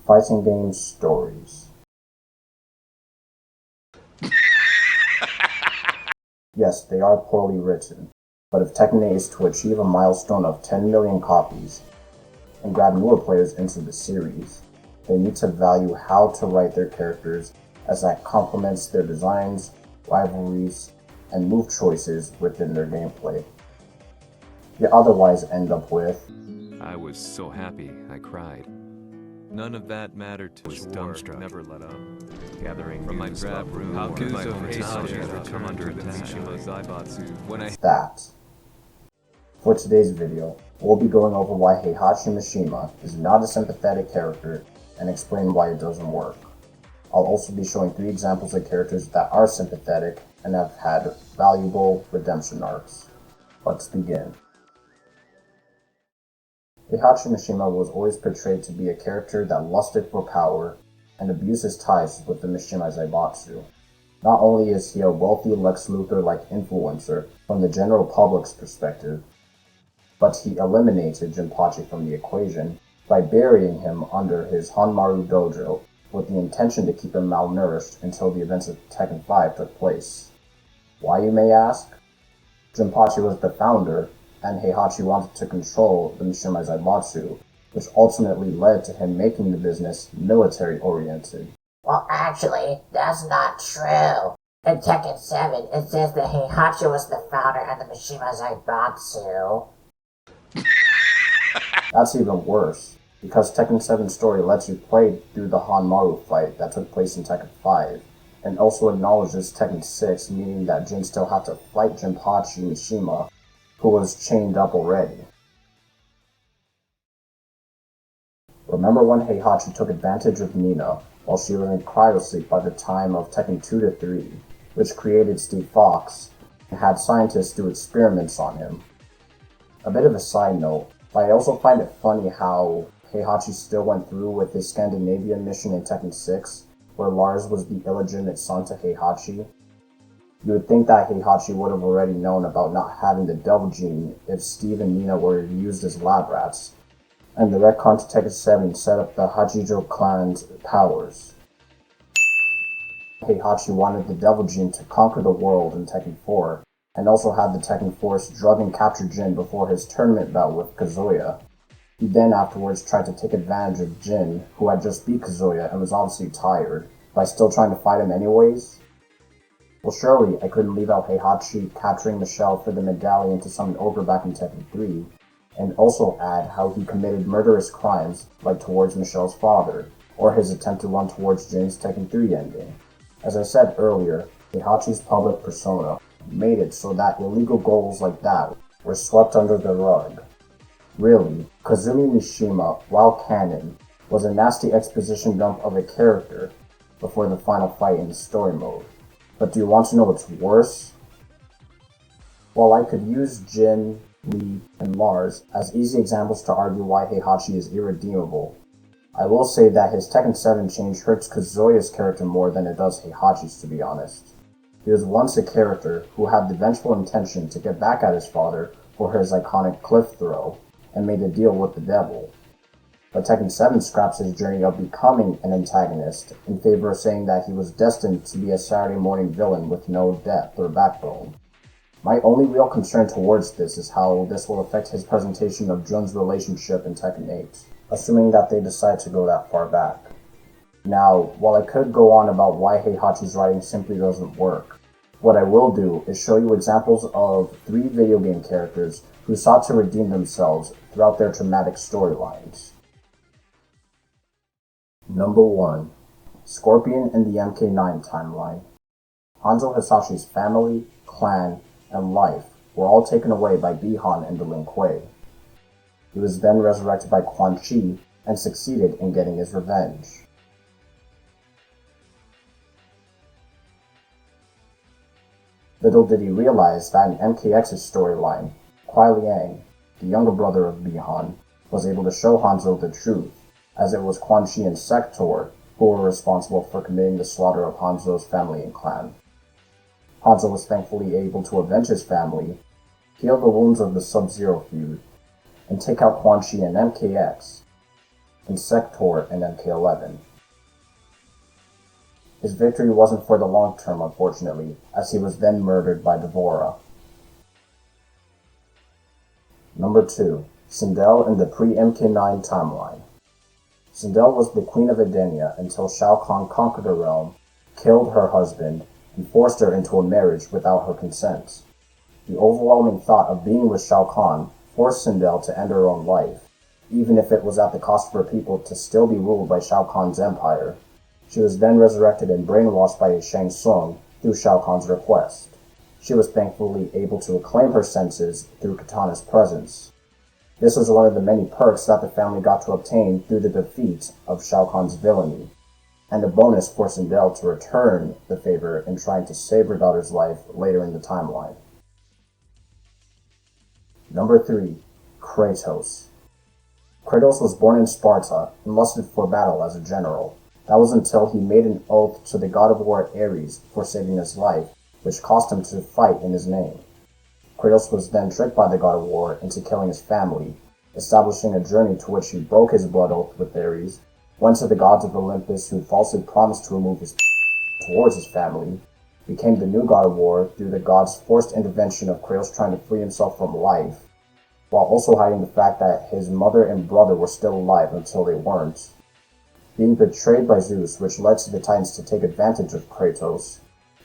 Fighting Game Stories. Yes, they are poorly written, but if Tekken 8 is to achieve a milestone of 10 million copies and grab newer players into the series, they need to value how to write their characters, as that complements their designs, rivalries, and move choices within their gameplay. You otherwise end up with, I was so happy, I cried. None of that mattered to me. Dumbstruck. Never let up. Gathering from my grab room. How could my Heihachi ever come under attack? Mishima's Zaibatsu when I... that. For today's video, we'll be going over why Heihachi Mishima is not a sympathetic character and explain why it doesn't work. I'll also be showing 3 examples of characters that are sympathetic and have had valuable redemption arcs. Let's begin. Heihachi Mishima was always portrayed to be a character that lusted for power and abused his ties with the Mishima Zaibatsu. Not only is he a wealthy Lex Luthor-like influencer from the general public's perspective, but he eliminated Jinpachi from the equation by burying him under his Hanmaru dojo with the intention to keep him malnourished until the events of Tekken 5 took place. Why, you may ask? Jinpachi was the founder, and Heihachi wanted to control the Mishima Zaibatsu, which ultimately led to him making the business military-oriented. Well, actually, that's not true. In Tekken 7, it says that Heihachi was the founder of the Mishima Zaibatsu. That's even worse, because Tekken 7's story lets you play through the Hanmaru fight that took place in Tekken 5, and also acknowledges Tekken 6, meaning that Jin still had to fight Jinpachi Mishima, who was chained up already. Remember when Heihachi took advantage of Nina while she was in cryosleep by the time of Tekken 2 to 3, which created Steve Fox, and had scientists do experiments on him? A bit of a side note, but I also find it funny how Heihachi still went through with his Scandinavian mission in Tekken 6, where Lars was the illegitimate son to Heihachi. You would think that Heihachi would have already known about not having the Devil Gene if Steve and Nina were used as lab rats, and the retcon to Tekken 7 set up the Hachijo clan's powers. Heihachi wanted the Devil Gene to conquer the world in Tekken 4, and also had the Tekken Force drug and capture Jin before his tournament bout with Kazuya. He then afterwards tried to take advantage of Jin, who had just beat Kazuya and was obviously tired, by still trying to fight him anyways. Well, surely I couldn't leave out Heihachi capturing Michelle for the medallion to summon Ogre back in Tekken 3, and also add how he committed murderous crimes, like towards Michelle's father, or his attempt to run towards Jin's Tekken 3 ending. As I said earlier, Heihachi's public persona made it so that illegal goals like that were swept under the rug. Really, Kazuya Mishima, while canon, was a nasty exposition dump of a character before the final fight in the story mode. But do you want to know what's worse? While I could use Jin, Lee, and Lars as easy examples to argue why Heihachi is irredeemable, I will say that his Tekken 7 change hurts Kazuya's character more than it does Heihachi's, to be honest. He was once a character who had the vengeful intention to get back at his father for his iconic cliff throw, and made a deal with the devil. But Tekken 7 scraps his journey of becoming an antagonist in favor of saying that he was destined to be a Saturday morning villain with no depth or backbone. My only real concern towards this is how this will affect his presentation of Jun's relationship in Tekken 8, assuming that they decide to go that far back. Now, while I could go on about why Heihachi's writing simply doesn't work, what I will do is show you examples of 3 video game characters who sought to redeem themselves throughout their traumatic storylines. Number 1. Scorpion in the MK9 timeline. Hanzo Hasashi's family, clan, and life were all taken away by Bihan and the Lin Kuei. He was then resurrected by Quan Chi and succeeded in getting his revenge. Little did he realize that in MKX's storyline, Kuai Liang, the younger brother of Bihan, was able to show Hanzo the truth, as it was Quan Chi and Sector who were responsible for committing the slaughter of Hanzo's family and clan. Hanzo was thankfully able to avenge his family, heal the wounds of the Sub-Zero feud, and take out Quan Chi and MKX. Insector, and MK11. His victory wasn't for the long term, unfortunately, as he was then murdered by Devora. Number 2. Sindel in the pre-MK9 timeline. Sindel was the Queen of Edenia until Shao Kahn conquered her realm, killed her husband, and forced her into a marriage without her consent. The overwhelming thought of being with Shao Kahn forced Sindel to end her own life, even if it was at the cost of her people to still be ruled by Shao Kahn's empire. She was then resurrected and brainwashed by Shang Tsung through Shao Kahn's request. She was thankfully able to reclaim her senses through Katana's presence. This was one of the many perks that the family got to obtain through the defeat of Shao Kahn's villainy, and a bonus for Sindel to return the favor in trying to save her daughter's life later in the timeline. Number 3. Kratos. Kratos was born in Sparta and lusted for battle as a general. That was until he made an oath to the god of war Ares for saving his life, which cost him to fight in his name. Kratos was then tricked by the god of war into killing his family, establishing a journey to which he broke his blood oath with Ares, went to the gods of Olympus who falsely promised to remove his towards his family, became the new god of war through the god's forced intervention of Kratos trying to free himself from life, while also hiding the fact that his mother and brother were still alive until they weren't. Being betrayed by Zeus, which led to the Titans to take advantage of Kratos,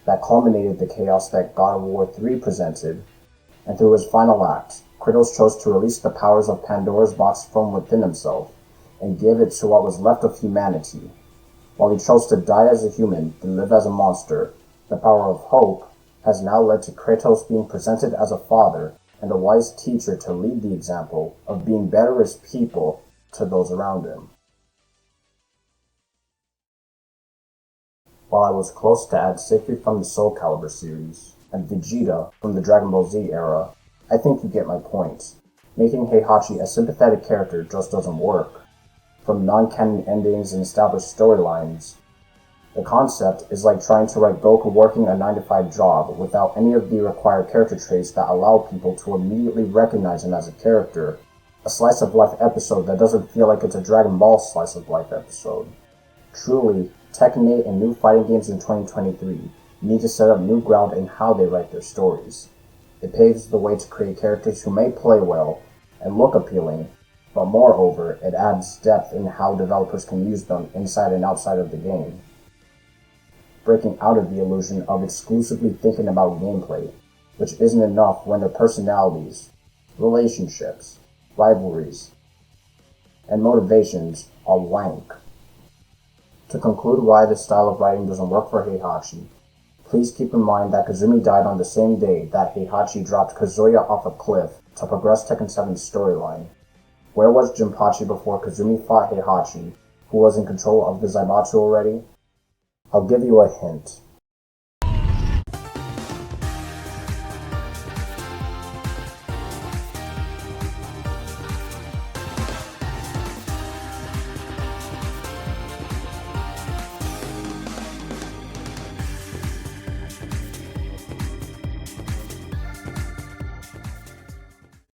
that culminated the chaos that God of War 3 presented, and through his final act, Kratos chose to release the powers of Pandora's box from within himself, and give it to what was left of humanity. While he chose to die as a human and live as a monster, the power of hope has now led to Kratos being presented as a father and a wise teacher to lead the example of being better as people to those around him. While I was close to add Siegfried from the Soul Calibur series, and Vegeta from the Dragon Ball Z era, I think you get my point. Making Heihachi a sympathetic character just doesn't work. From non-canon endings and established storylines, the concept is like trying to write Goku working a 9-to-5 job without any of the required character traits that allow people to immediately recognize him as a character. A slice-of-life episode that doesn't feel like it's a Dragon Ball slice-of-life episode. Truly, Tekken 8 and new fighting games in 2023 need to set up new ground in how they write their stories. It paves the way to create characters who may play well and look appealing, but moreover, it adds depth in how developers can use them inside and outside of the game, breaking out of the illusion of exclusively thinking about gameplay, which isn't enough when their personalities, relationships, rivalries, and motivations are wank. To conclude why this style of writing doesn't work for Heihachi, please keep in mind that Kazumi died on the same day that Heihachi dropped Kazuya off a cliff to progress Tekken 7's storyline. Where was Jinpachi before Kazumi fought Heihachi, who was in control of the Zaibatsu already? I'll give you a hint.